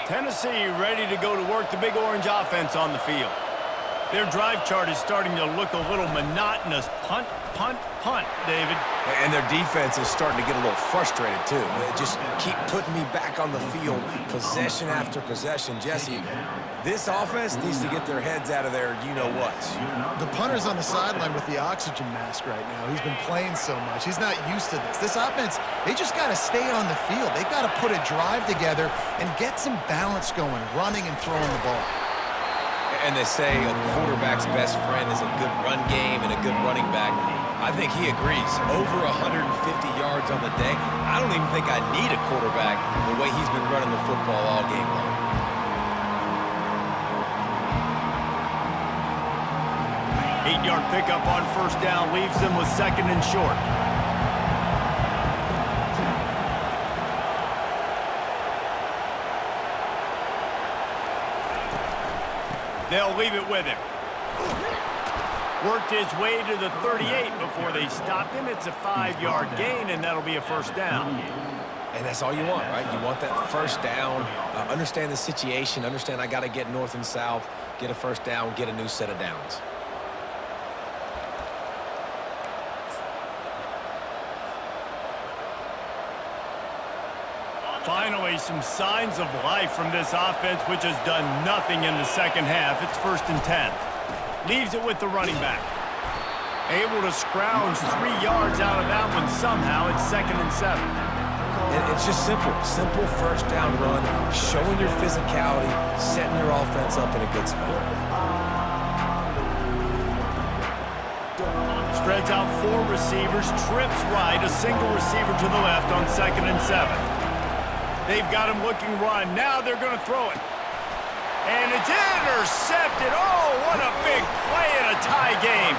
Tennessee ready to go to work the Big Orange offense on the field. Their drive chart is starting to look a little monotonous. Punt, punt, punt, David. And their defense is starting to get a little frustrated, too. They just keep putting me back on the field, possession after possession. Jesse, this offense needs to get their heads out of there, you-know-what. The punter's on the sideline with the oxygen mask right now. He's been playing so much. He's not used to this. This offense, they just got to stay on the field. They've got to put a drive together and get some balance going, running and throwing the ball. And they say a quarterback's best friend is a good run game and a good running back. I think he agrees. Over 150 yards on the day. I don't even think I need a quarterback the way he's been running the football all game long. Eight-yard pickup on first down leaves them with second and short. They'll leave it with him. Worked his way to the 38 before they stopped him. It's a 5-yard gain, and that'll be a first down. And that's all you want, right? You want that first down, understand the situation, understand I got to get north and south, get a first down, get a new set of downs. Finally, some signs of life from this offense, which has done nothing in the second half. It's 1st and 10. Leaves it with the running back. Able to scrounge 3 yards out of that one somehow. It's 2nd and 7. And it's just simple. Simple first down run, showing your physicality, setting your offense up in a good spot. Spreads out 4 receivers, trips right, a single receiver to the left on 2nd and 7. They've got him looking run. Now they're going to throw it. And it's intercepted. Oh, what a big play in a tie game.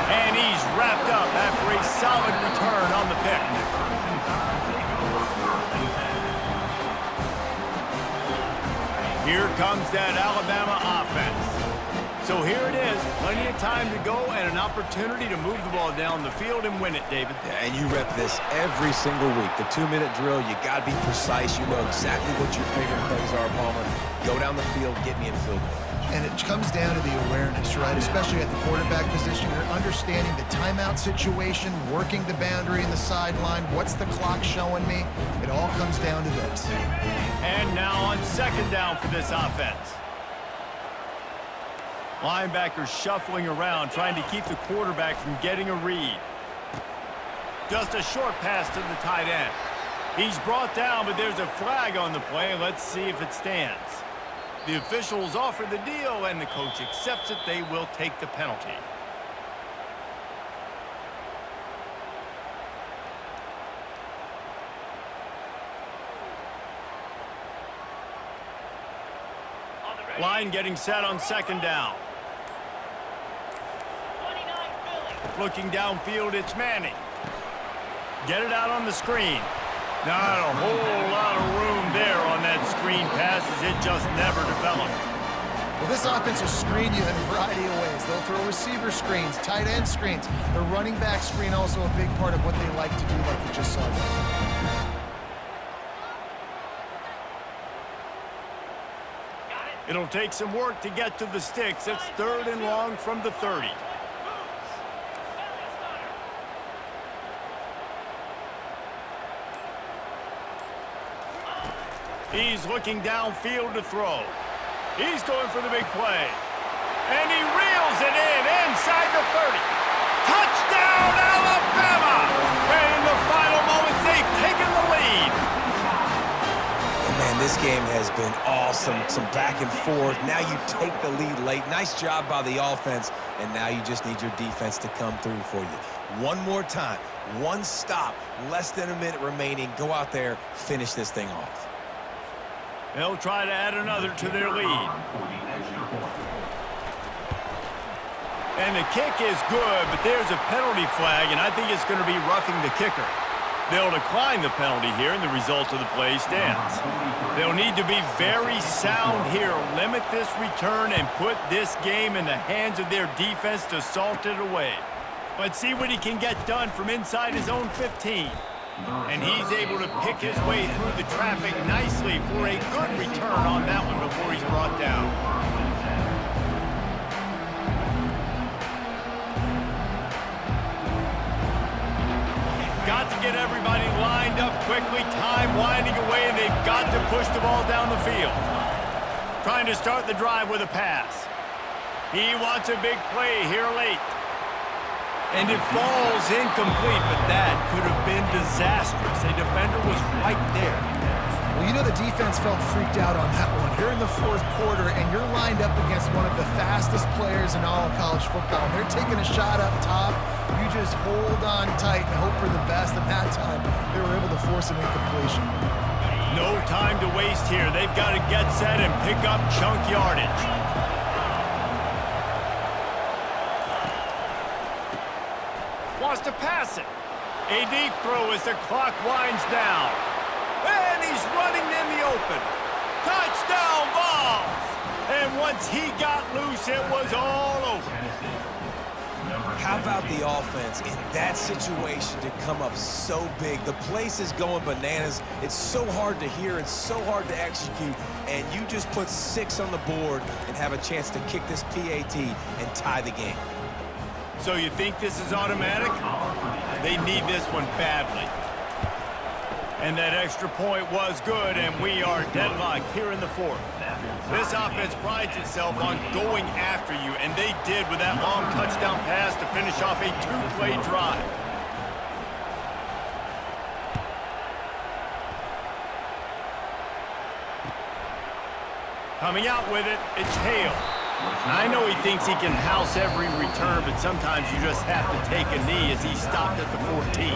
And he's wrapped up after a solid return on the pick. Here comes that Alabama offense. So here it is, plenty of time to go and an opportunity to move the ball down the field and win it, David. Yeah, and you rep this every single week. The 2-minute drill, you got to be precise. You know exactly what your favorite plays are, Palmer. Go down the field, get me in field goal. And it comes down to the awareness, right? Especially at the quarterback position. You're understanding the timeout situation, working the boundary in the sideline. What's the clock showing me? It all comes down to this. And now on 2nd down for this offense. Linebackers shuffling around, trying to keep the quarterback from getting a read. Just a short pass to the tight end. He's brought down, but there's a flag on the play. Let's see if it stands. The officials offer the deal, and the coach accepts it. They will take the penalty. Line getting set on second down. Looking downfield, it's Manning. Get it out on the screen. Not a whole lot of room there on that screen pass as it just never developed. Well, this offense will screen you in a variety of ways. They'll throw receiver screens, tight end screens. The running back screen also a big part of what they like to do, like we just saw there. It'll take some work to get to the sticks. It's 3rd and long from the 30. He's looking downfield to throw. He's going for the big play. And he reels it in inside the 30. Touchdown, Alabama! And in the final moments, they've taken the lead. And man, this game has been awesome. Some back and forth. Now you take the lead late. Nice job by the offense. And now you just need your defense to come through for you. One more time. One stop. Less than a minute remaining. Go out there, finish this thing off. They'll try to add another to their lead. And the kick is good, but there's a penalty flag, and I think it's going to be roughing the kicker. They'll decline the penalty here, and the result of the play stands. They'll need to be very sound here, limit this return, and put this game in the hands of their defense to salt it away. But see what he can get done from inside his own 15. And he's able to pick his way through the traffic nicely for a good return on that one before he's brought down. Got to get everybody lined up quickly, time winding away, and they've got to push the ball down the field. Trying to start the drive with a pass. He wants a big play here late. And it falls incomplete, but that could have been disastrous. A defender was right there. Well, you know the defense felt freaked out on that one. You're in the 4th quarter, and you're lined up against one of the fastest players in all of college football. And they're taking a shot up top. You just hold on tight and hope for the best. And that time, they were able to force an incompletion. No time to waste here. They've got to get set and pick up chunk yardage. Wants to pass it. A deep throw as the clock winds down. And he's running in the open. Touchdown, Vols! And once he got loose, it was all over. How about the offense in that situation to come up so big? The place is going bananas. It's so hard to hear. It's so hard to execute. And you just put 6 on the board and have a chance to kick this PAT and tie the game. So you think this is automatic? They need this one badly. And that extra point was good, and we are deadlocked here in the 4th. This offense prides itself on going after you, and they did with that long touchdown pass to finish off a 2-play drive. Coming out with it, it's Hale. I know he thinks he can house every return, but sometimes you just have to take a knee as he stopped at the 14.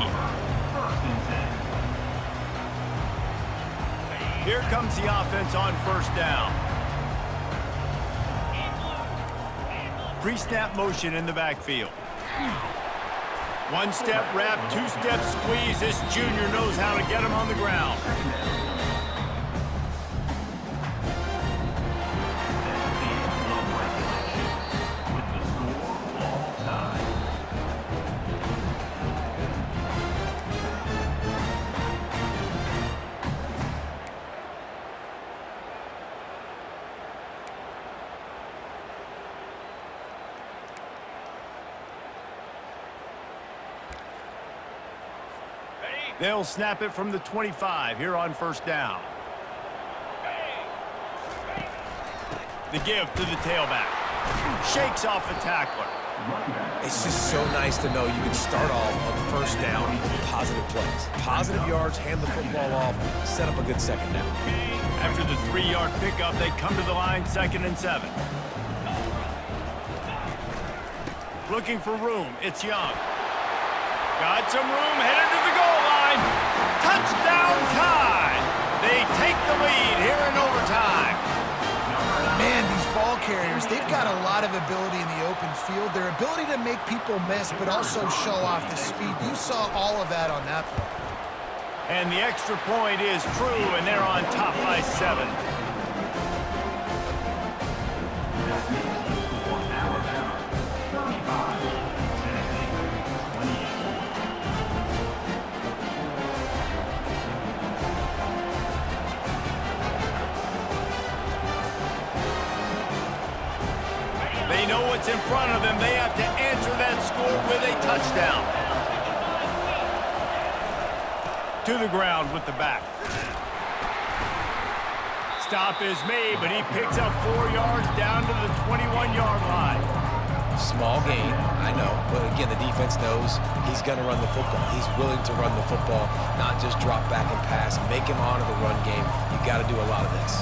Here comes the offense on 1st down. Pre-snap motion in the backfield. 1-step wrap, 2-step squeeze. This junior knows how to get him on the ground. They'll snap it from the 25 here on 1st down. The give to the tailback. Shakes off the tackler. It's just so nice to know you can start off on 1st down with positive plays. Positive yards, hand the football off, set up a good 2nd down. After the 3-yard pickup, they come to the line 2nd and 7. Looking for room, it's Young. Got some room, headed to the goal line. Touchdown time! They take the lead here in overtime. Man, carriers, they've got a lot of ability in the open field. Their ability to make people miss, but also show off the speed. You saw all of that on that play. And the extra point is true, and they're on top by 7. They know what's in front of them. They have to answer that score with a touchdown. To the ground with the back. Stop is made, but he picks up 4 yards down to the 21-yard line. Small gain, I know, but again, the defense knows he's going to run the football. He's willing to run the football, not just drop back and pass, make him honor the run game. You've got to do a lot of this.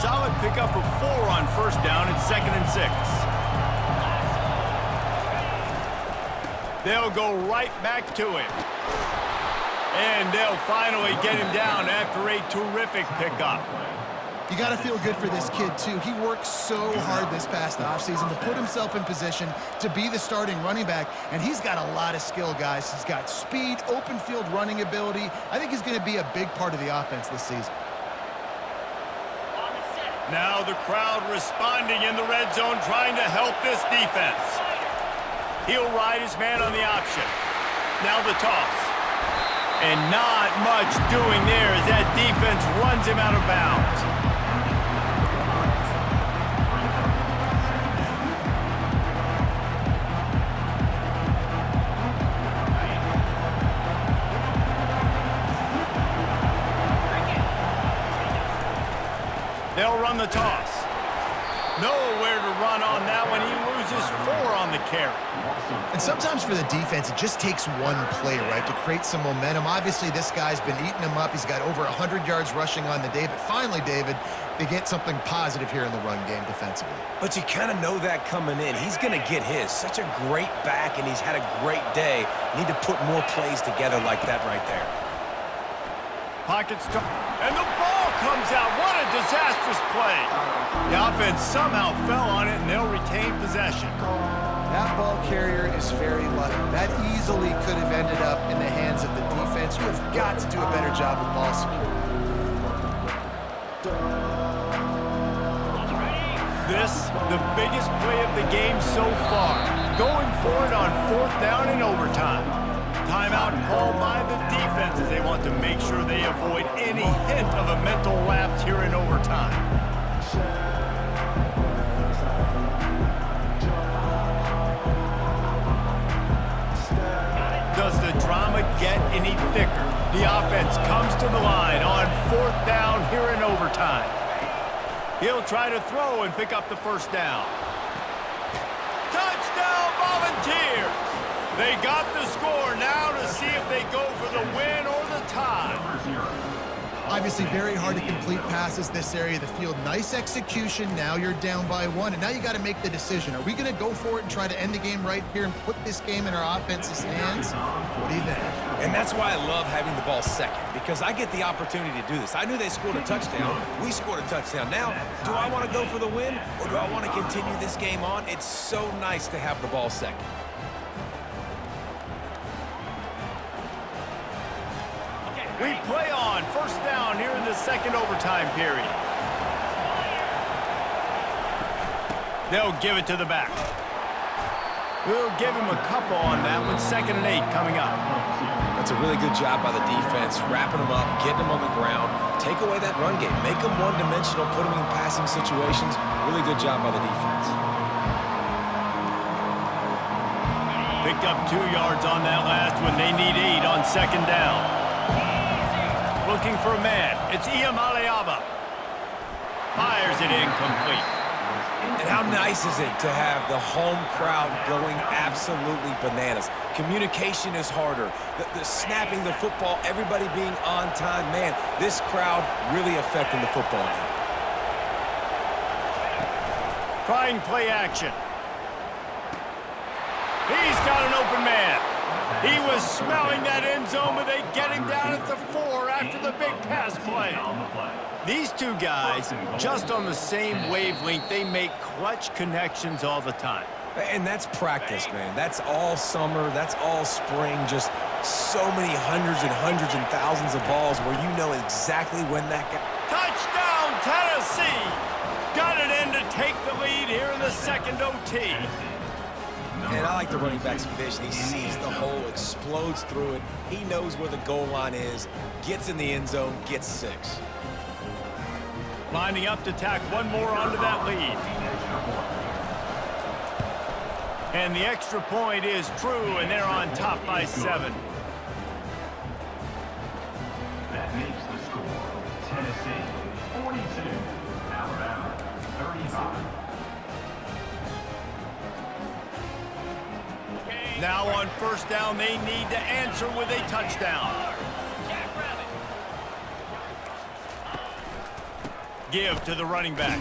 Solid pickup of 4 on first down at 2nd and 6. They'll go right back to him. And they'll finally get him down after a terrific pickup. You got to feel good for this kid, too. He worked so hard this past offseason to put himself in position to be the starting running back, and he's got a lot of skill, guys. He's got speed, open field running ability. I think he's going to be a big part of the offense this season. Now the crowd responding in the red zone, trying to help this defense. He'll ride his man on the option. Now the toss. And not much doing there as that defense runs him out of bounds. They'll run the toss. Nowhere to run on that one. He loses 4 on the carry. And sometimes for the defense, it just takes one play, right, to create some momentum. Obviously, this guy's been eating them up. He's got over 100 yards rushing on the day. But finally, David, they get something positive here in the run game defensively. But you kind of know that coming in. He's going to get his. Such a great back, and he's had a great day. Need to put more plays together like that right there. Pocket stop. And the ball comes out. What a disastrous play. The offense somehow fell on it, and they'll retain possession. That ball carrier is very lucky. That easily could have ended up in the hands of the defense. You have got to do a better job with ball security. This, the biggest play of the game so far. Going for it on 4th down in overtime. Timeout called by the defense as they want to make sure they avoid any hint of a mental lapse here in overtime. Does the drama get any thicker? The offense comes to the line on 4th down here in overtime. He'll try to throw and pick up the first down. Touchdown, Volunteers! They got the score now to see if they go for the win or the tie. Obviously, very hard to complete passes this area of the field. Nice execution. Now you're down by 1, and now you got to make the decision. Are we going to go for it and try to end the game right here and put this game in our offense's hands? What do you think? And that's why I love having the ball second, because I get the opportunity to do this. I knew they scored a touchdown. We scored a touchdown. Now, do I want to go for the win, or do I want to continue this game on? It's so nice to have the ball second. We play on 1st down here in the 2nd overtime period. They'll give it to the back. We'll give him a couple on that one. 2nd and 8 coming up. That's a really good job by the defense, wrapping them up, getting them on the ground. Take away that run game. Make them one-dimensional, put them in passing situations. Really good job by the defense. Picked up 2 yards on that last one. They need 8 on 2nd down. Looking for a man. It's Iamaleava. Fires it incomplete. And how nice is it to have the home crowd going absolutely bananas? Communication is harder. The snapping the football, everybody being on time. Man, this crowd really affecting the football game. Trying play action. He's got an open man. He was smelling that end zone, but they get him down at the 4 after the big pass play. These two guys, just on the same wavelength, they make clutch connections all the time. And that's practice, man. That's all summer. That's all spring. Just so many hundreds and thousands of balls where you know exactly when that guy... Touchdown, Tennessee! Got it in to take the lead here in the second OT. And I like the running back's vision. He sees the hole, explodes through it. He knows where the goal line is, gets in the end zone, gets 6. Lining up to tack one more onto that lead. And the extra point is true, and they're on top by 7. That makes the score Tennessee 42, Alabama 35. Now on first down, they need to answer with a touchdown. Give to the running back.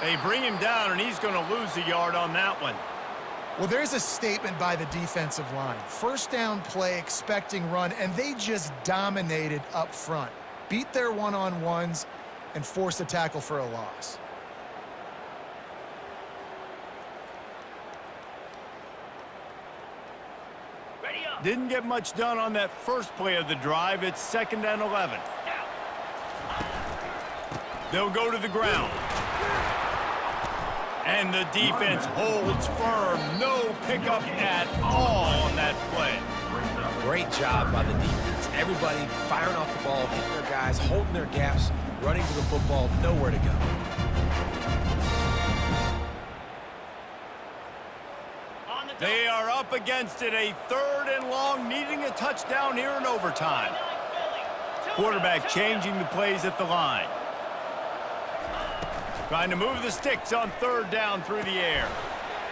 They bring him down, and he's going to lose a yard on that one. Well, there's a statement by the defensive line. First down play, expecting run, and they just dominated up front. Beat their one-on-ones and forced a tackle for a loss. Didn't get much done on that first play of the drive. It's 2nd and 11. They'll go to the ground. And the defense holds firm. No pickup at all on that play. Great job by the defense. Everybody firing off the ball, hitting their guys, holding their gaps, running to the football, nowhere to go. They are up against it, a 3rd and long, needing a touchdown here in overtime. Quarterback changing the plays at the line. Trying to move the sticks on 3rd down through the air.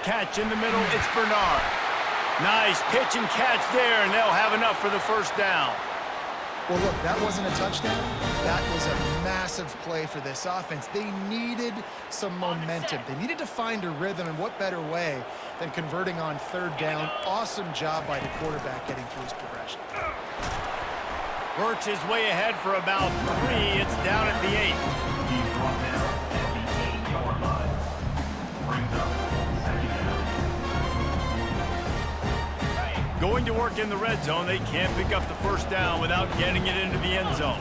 Catch in the middle, it's Bernard. Nice pitch and catch there, and they'll have enough for the first down. Well, look, that wasn't a touchdown. That was a massive play for this offense. They needed some momentum. They needed to find a rhythm, and what better way than converting on 3rd down. Awesome job by the quarterback getting through his progression. Works his way ahead for about 3. It's down at the 8. He's brought down at the 8-yard line. Brings up 2nd down. Going to work in the red zone, they can't pick up the first down without getting it into the end zone.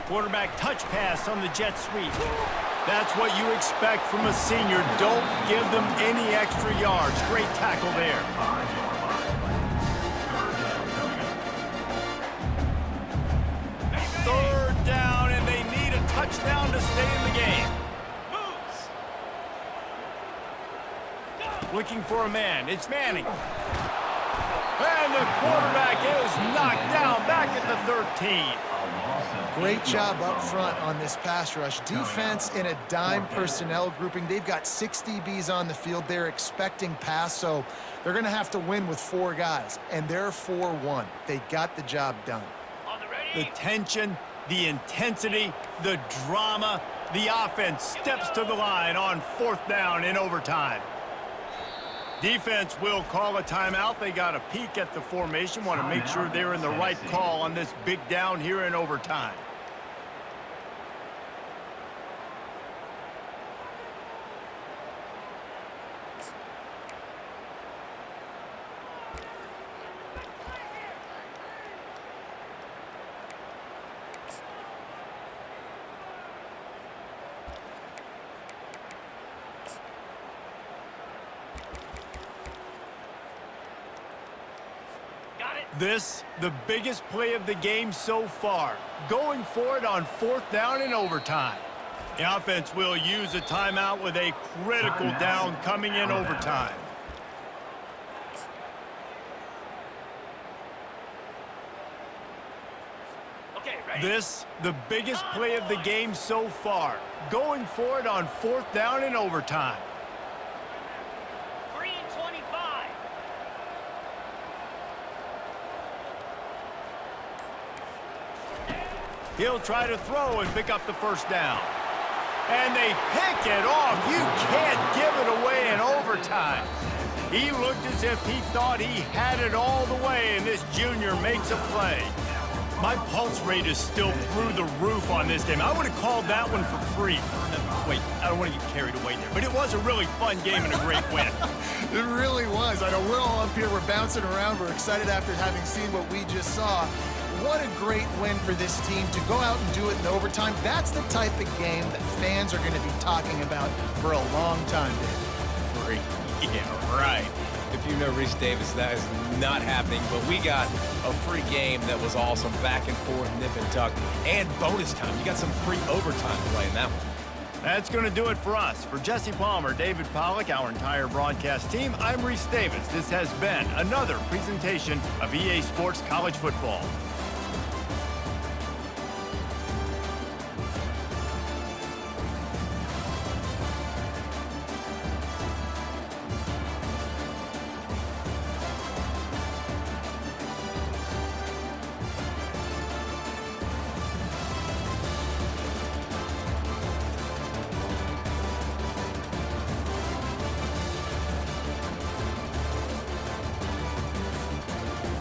Quarterback touch pass on the jet sweep. That's what you expect from a senior. Don't give them any extra yards. Great tackle there. 5-yard line. 3rd down, and they need a touchdown to stay in the game. Looking for a man. It's Manning. And the quarterback is knocked down back at the 13. Great job up front on this pass rush. Defense in a dime personnel grouping. They've got 6 DBs on the field. They're expecting pass, so they're going to have to win with 4 guys, and they're 4-1. They got the job done. The tension, the intensity, the drama, the offense steps to the line on 4th down in overtime. Defense will call a timeout. They got a peek at the formation, want to make sure they're in the right call on this big down here in overtime. This, the biggest play of the game so far. Going for it on 4th down in overtime. The offense will use a timeout with a critical down coming in overtime. This, the biggest play of the game so far. Going for it on 4th down in overtime. He'll try to throw and pick up the first down. And they pick it off. You can't give it away in overtime. overtime. He looked as if he thought he had it all the way, and this junior makes a play. My pulse rate is still through the roof on this game. I would have called that one for free. Wait, I don't want to get carried away there, but it was a really fun game and a great win. It really was. I know we're all up here, we're bouncing around, we're excited after having seen what we just saw. What a great win for this team to go out and do it in overtime. That's the type of game that fans are going to be talking about for a long time, Dave. Free. Yeah, right. If you know Reese Davis, that is not happening, but we got a free game that was awesome, back and forth, nip and tuck, and bonus time. You got some free overtime play in that one. That's going to do it for us. For Jesse Palmer, David Pollack, our entire broadcast team, I'm Reese Davis. This has been another presentation of EA Sports College Football.